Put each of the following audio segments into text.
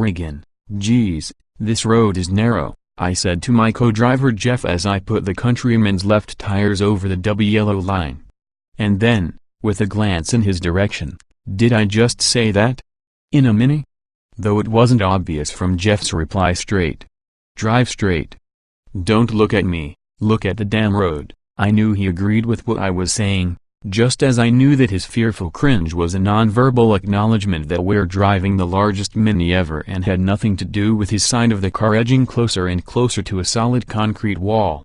Oregon. "Geez, this road is narrow," I said to my co-driver Jeff as I put the Countryman's left tires over the yellow line. And then, with a glance in his direction, "Did I just say that? In a Mini?" Though it wasn't obvious from Jeff's reply straight. "Drive straight. Don't look at me, look at the damn road." I knew he agreed with what I was saying, just as I knew that his fearful cringe was a non-verbal acknowledgement that we're driving the largest Mini ever and had nothing to do with his side of the car edging closer and closer to a solid concrete wall.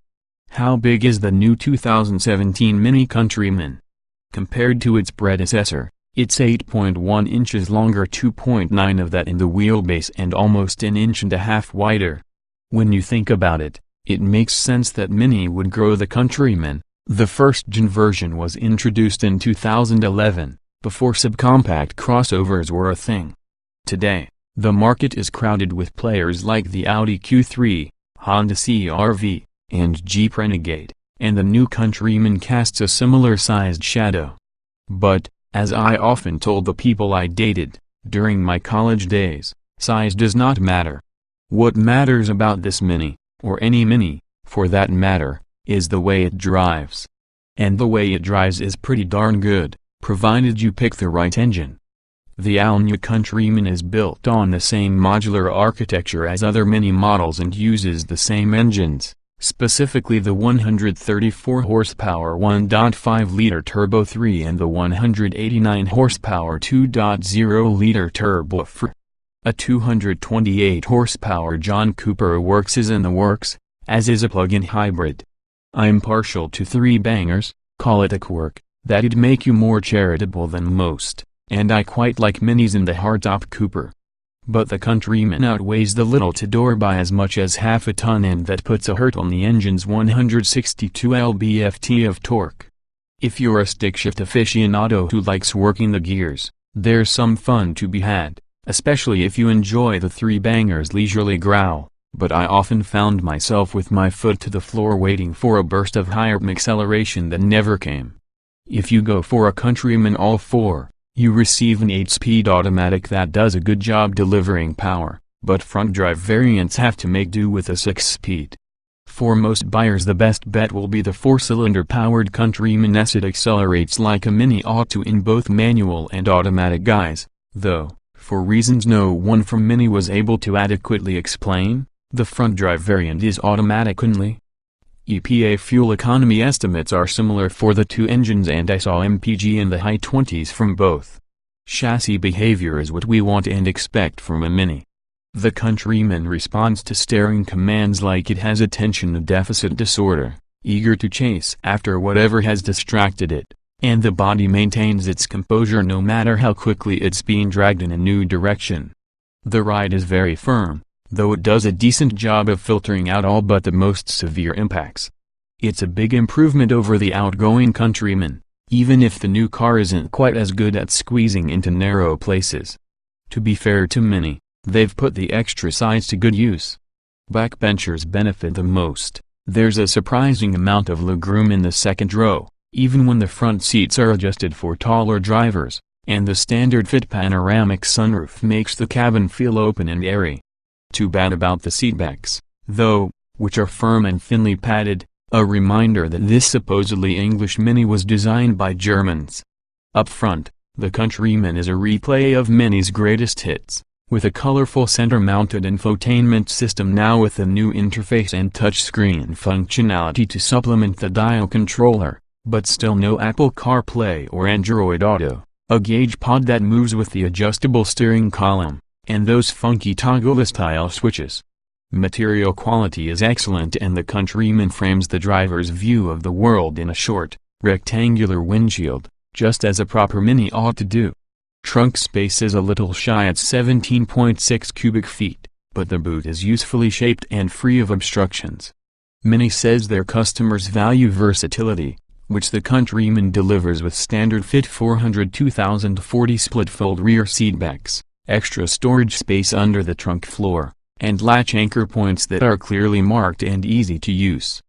How big is the new 2017 Mini Countryman? Compared to its predecessor, it's 8.1 inches longer, 2.9 of that in the wheelbase, and almost an inch and a half wider. When you think about it, it makes sense that Mini would grow the Countryman. The first-gen version was introduced in 2011, before subcompact crossovers were a thing. Today, the market is crowded with players like the Audi Q3, Honda CR-V, and Jeep Renegade, and the new Countryman casts a similar-sized shadow. But, as I often told the people I dated, during my college days, size does not matter. What matters about this Mini, or any Mini, for that matter, is the way it drives. And the way it drives is pretty darn good, provided you pick the right engine. The all-new Countryman is built on the same modular architecture as other Mini models and uses the same engines, specifically the 134 horsepower 1.5-liter Turbo 3 and the 189 horsepower 2.0-liter Turbo 4. A 228 horsepower John Cooper Works is in the works, as is a plug-in hybrid. I'm partial to three bangers, call it a quirk, that'd make you more charitable than most, and I quite like Minis in the hardtop Cooper. But the Countryman outweighs the little two-door by as much as half a ton, and that puts a hurt on the engine's 162 lb-ft of torque. If you're a stick-shift aficionado who likes working the gears, there's some fun to be had, especially if you enjoy the three banger's leisurely growl. But I often found myself with my foot to the floor waiting for a burst of higher acceleration that never came. If you go for a Countryman all-4, you receive an 8-speed automatic that does a good job delivering power, but front-drive variants have to make do with a 6-speed. For most buyers, the best bet will be the 4-cylinder powered Countryman S. It accelerates like a Mini ought to in both manual and automatic guise, though, for reasons no one from Mini was able to adequately explain, the front-drive variant is automatic only. EPA fuel economy estimates are similar for the two engines, and I saw MPG in the high 20s from both. Chassis behavior is what we want and expect from a Mini. The Countryman responds to steering commands like it has attention deficit disorder, eager to chase after whatever has distracted it, and the body maintains its composure no matter how quickly it's being dragged in a new direction. The ride is very firm, though it does a decent job of filtering out all but the most severe impacts. It's a big improvement over the outgoing Countryman, even if the new car isn't quite as good at squeezing into narrow places. To be fair to Mini, they've put the extra sides to good use. Backbenchers benefit the most. There's a surprising amount of legroom in the second row, even when the front seats are adjusted for taller drivers, and the standard fit panoramic sunroof makes the cabin feel open and airy. Too bad about the seatbacks, though, which are firm and thinly padded, a reminder that this supposedly English Mini was designed by Germans. Up front, the Countryman is a replay of Mini's greatest hits, with a colorful center-mounted infotainment system now with a new interface and touchscreen functionality to supplement the dial controller, but still no Apple CarPlay or Android Auto, a gauge pod that moves with the adjustable steering column, and those funky toggle-style switches. Material quality is excellent, and the Countryman frames the driver's view of the world in a short, rectangular windshield, just as a proper Mini ought to do. Trunk space is a little shy at 17.6 cubic feet, but the boot is usefully shaped and free of obstructions. Mini says their customers value versatility, which the Countryman delivers with standard fit 402,040 split-fold rear seatbacks, extra storage space under the trunk floor, and latch anchor points that are clearly marked and easy to use.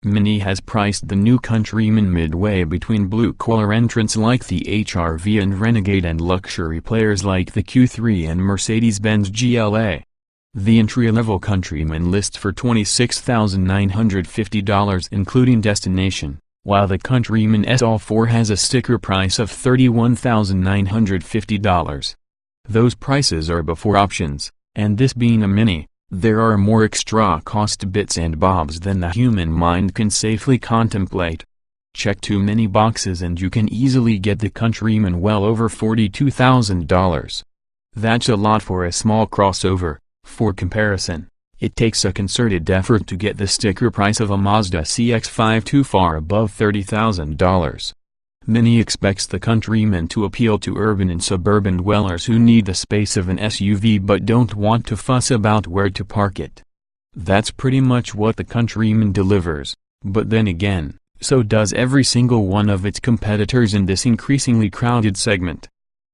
Mini has priced the new Countryman midway between blue-collar entrants like the HR-V and Renegade and luxury players like the Q3 and Mercedes-Benz GLA. The entry-level Countryman lists for $26,950 including destination, while the Countryman S E ALL4 has a sticker price of $31,950. Those prices are before options, and this being a Mini, there are more extra cost bits and bobs than the human mind can safely contemplate. Check too many boxes and you can easily get the Countryman well over $42,000. That's a lot for a small crossover. For comparison, it takes a concerted effort to get the sticker price of a Mazda CX-5 too far above $30,000. Mini expects the Countryman to appeal to urban and suburban dwellers who need the space of an SUV but don't want to fuss about where to park it. That's pretty much what the Countryman delivers, but then again, so does every single one of its competitors in this increasingly crowded segment.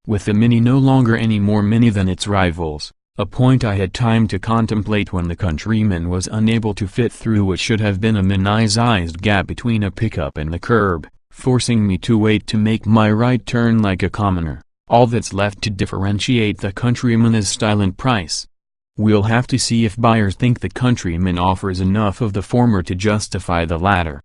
With the Mini no longer any more Mini than its rivals, a point I had time to contemplate when the Countryman was unable to fit through what should have been a mini-sized gap between a pickup and the curb, forcing me to wait to make my right turn like a commoner. All that's left to differentiate the Countryman is style and price. We'll have to see if buyers think the Countryman offers enough of the former to justify the latter.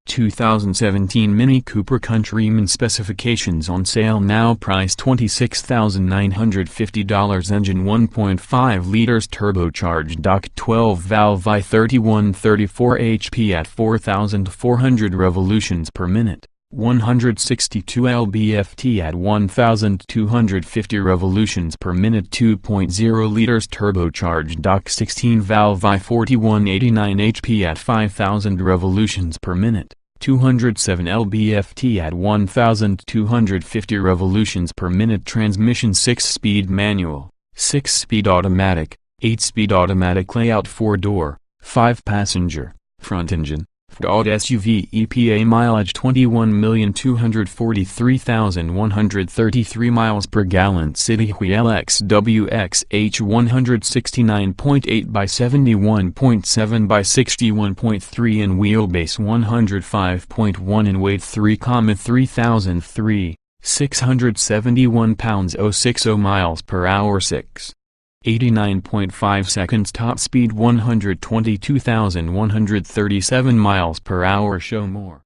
2017 Mini Cooper Countryman specifications on sale now, price $26,950, engine 1.5 liters turbocharged DOC 12 valve I-3134 HP at 4,400 revolutions per minute, 162 lb-ft at 1,250 revolutions per minute, 2.0 liters turbocharged DOC 16 valve I-4189 HP at 5,000 revolutions per minute, 207 lb-ft at 1,250 revolutions per minute, transmission 6-speed manual, 6-speed automatic, 8-speed automatic layout, 4-door, 5-passenger, front engine, Ford SUV, EPA mileage 21,243,133 miles per gallon, city wheel XWXH 169.8 by 71.7 by 61.3 in wheelbase, 105.1 in weight, 3,3003, 671 pounds, 060 miles per hour, 89.5 seconds, top speed 122,137 miles per hour. Show more.